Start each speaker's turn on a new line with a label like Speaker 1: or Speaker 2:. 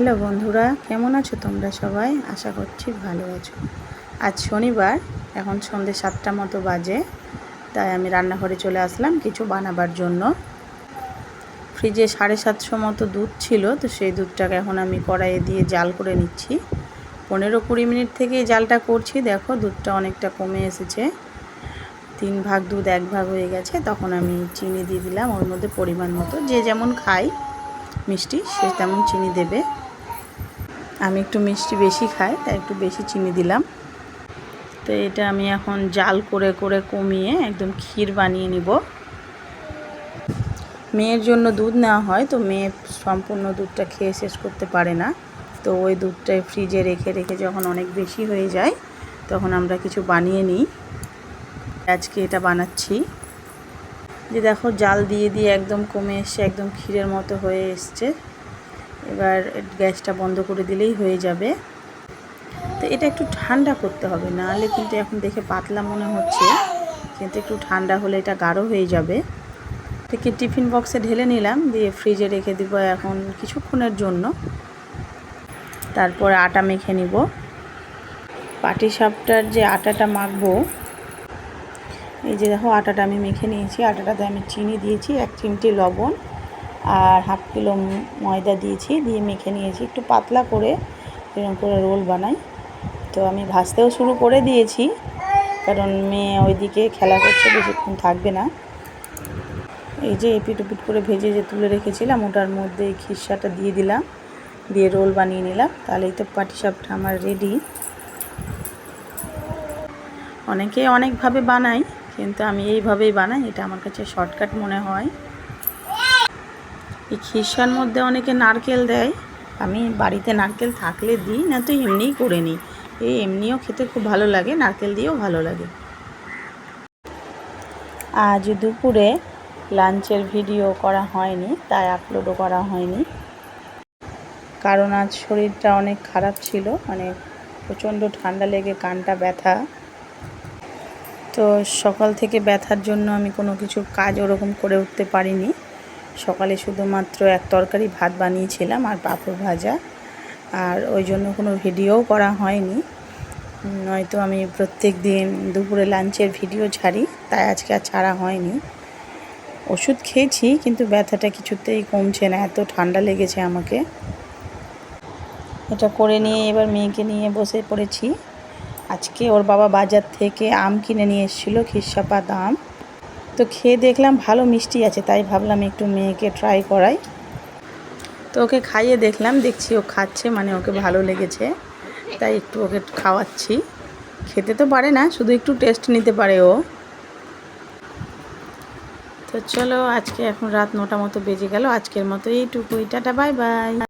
Speaker 1: Hello বন্ধুরা, কেমন আছো তোমরা সবাই? আশা করছি ভালো আছো। আজ শনিবার, এখন সন্ধ্যে 7টা মতো বাজে, তাই আমি রান্নাঘরে চলে আসলাম কিছু বানাবার জন্য। ফ্রিজে 750 মতো দুধ ছিল, তো সেই দুধটাকে এখন আমি কড়াইয়ে দিয়ে জাল করে নিচ্ছি। 15-20 মিনিট থেকে জালটা করছি। দেখো দুধটা অনেকটা কমে এসেছে, 3 ভাগ দুধ 1 ভাগ হয়ে গেছে। তখন আমি চিনি দিয়ে দিলাম ওর মধ্যে পরিমাণ মতো, যে যেমন খায় মিষ্টি সে তেমন চিনি দেবে। আমি একটু মিষ্টি বেশি খাই, তাই একটু বেশি চিনি দিলাম। তো এটা আমি এখন জাল করে করে কমিয়ে একদম ক্ষীর বানিয়ে নিব। মেয়ের জন্য দুধ নেওয়া হয়, তো মেয়ে সম্পূর্ণ দুধটা খেয়ে শেষ করতে পারে না, তো ওই দুধটা ফ্রিজে রেখে রেখে যখন অনেক বেশি হয়ে যায় তখন আমরা কিছু বানিয়ে নিই। আজকে এটা বানাচ্ছি। যে দেখো জাল দিয়ে দিয়ে একদম কমে এসছে, একদম ক্ষীরের মতো হয়ে এসছে। এবার গ্যাসটা বন্ধ করে দিলেই হয়ে যাবে। তো এটা একটু ঠান্ডা করতে হবে, নাহলে কিন্তু এখন দেখে পাতলা মনে হচ্ছে, কিন্তু একটু ঠান্ডা হলে এটা গাঢ় হয়ে যাবে। থেকে টিফিন বক্সে ঢেলে নিলাম, দিয়ে ফ্রিজে রেখে দিব এখন কিছুক্ষণের জন্য। তারপর আটা মেখে নিব। পাটিসাপটার যে আটাটা মাখবো, এই যে দেখো আটাটা আমি মেখে নিয়েছি। আটাটাতে আমি চিনি দিয়েছি, 1 চিমটি লবণ আর হাফ কিলো ময়দা দিয়েছি, দিয়ে মেখে নিয়েছি একটু পাতলা করে, এরকম করে রোল বানাই। তো আমি ভাজতেও শুরু করে দিয়েছি, কারণ মেয়ে ওইদিকে খেলা করছে, বেশিক্ষণ থাকবে না। এই যে এপিট ওপিট করে ভেজে যে তুলে রেখেছিলাম, ওটার মধ্যে খিরসাটা দিয়ে দিলাম, দিয়ে রোল বানিয়ে নিলাম। তাহলেই তো পাটিসাপটা আমার রেডি। অনেকে অনেকভাবে বানাই, কিন্তু আমি এইভাবেই বানাই, এটা আমার কাছে শর্টকাট মনে হয়। এই খিরসার মধ্যে অনেকে নারকেল দেয়, আমি বাড়িতে নারকেল থাকলে দিই, না তো এমনিই করে নিই। এই এমনিও খেতে খুব ভালো লাগে, নারকেল দিয়েও ভালো লাগে। আজ দুপুরে লাঞ্চের ভিডিও করা হয়নি, তাই আপলোডও করা হয়নি, কারণ আজ শরীরটা অনেক খারাপ ছিল, মানে প্রচণ্ড ঠান্ডা লেগে কানটা ব্যথা। তো সকাল থেকে ব্যথার জন্য আমি কোনো কিছু কাজ ওরকম করে উঠতে পারিনি। সকালে শুধুমাত্র এক তরকারি ভাত বানিয়েছিলাম আর পাঁপড় ভাজা, আর ওই জন্য কোনো ভিডিওও করা হয়নি। নয়তো আমি প্রত্যেক দিন দুপুরে লাঞ্চের ভিডিও ছাড়ি, তাই আজকে আর ছাড়া হয়নি। ওষুধ খেয়েছি, কিন্তু ব্যথাটা কিছুতেই কমছে না, এত ঠান্ডা লেগেছে আমাকে। এটা করে নিয়ে এবার মেয়েকে নিয়ে বসে পড়েছি। আজকে ওর বাবা বাজার থেকে আম কিনে নিয়ে এসেছিলো, খিরসাপাত আম। তো খেয়ে দেখলাম ভালো মিষ্টি আছে, তাই ভাবলাম একটু মেয়েকে ট্রাই করাই। তো ওকে খাইয়ে দেখলাম, দেখছি ও খাচ্ছে, মানে ওকে ভালো লেগেছে, তাই একটু ওকে খাওয়াচ্ছি। খেতে তো পারে না, শুধু একটু টেস্ট নিতে পারে ও। তো চলো, আজকে এখন রাত 9টা মতো বেজে গেল। আজকের মতো এইটুকুই, টাটা বাই বাই।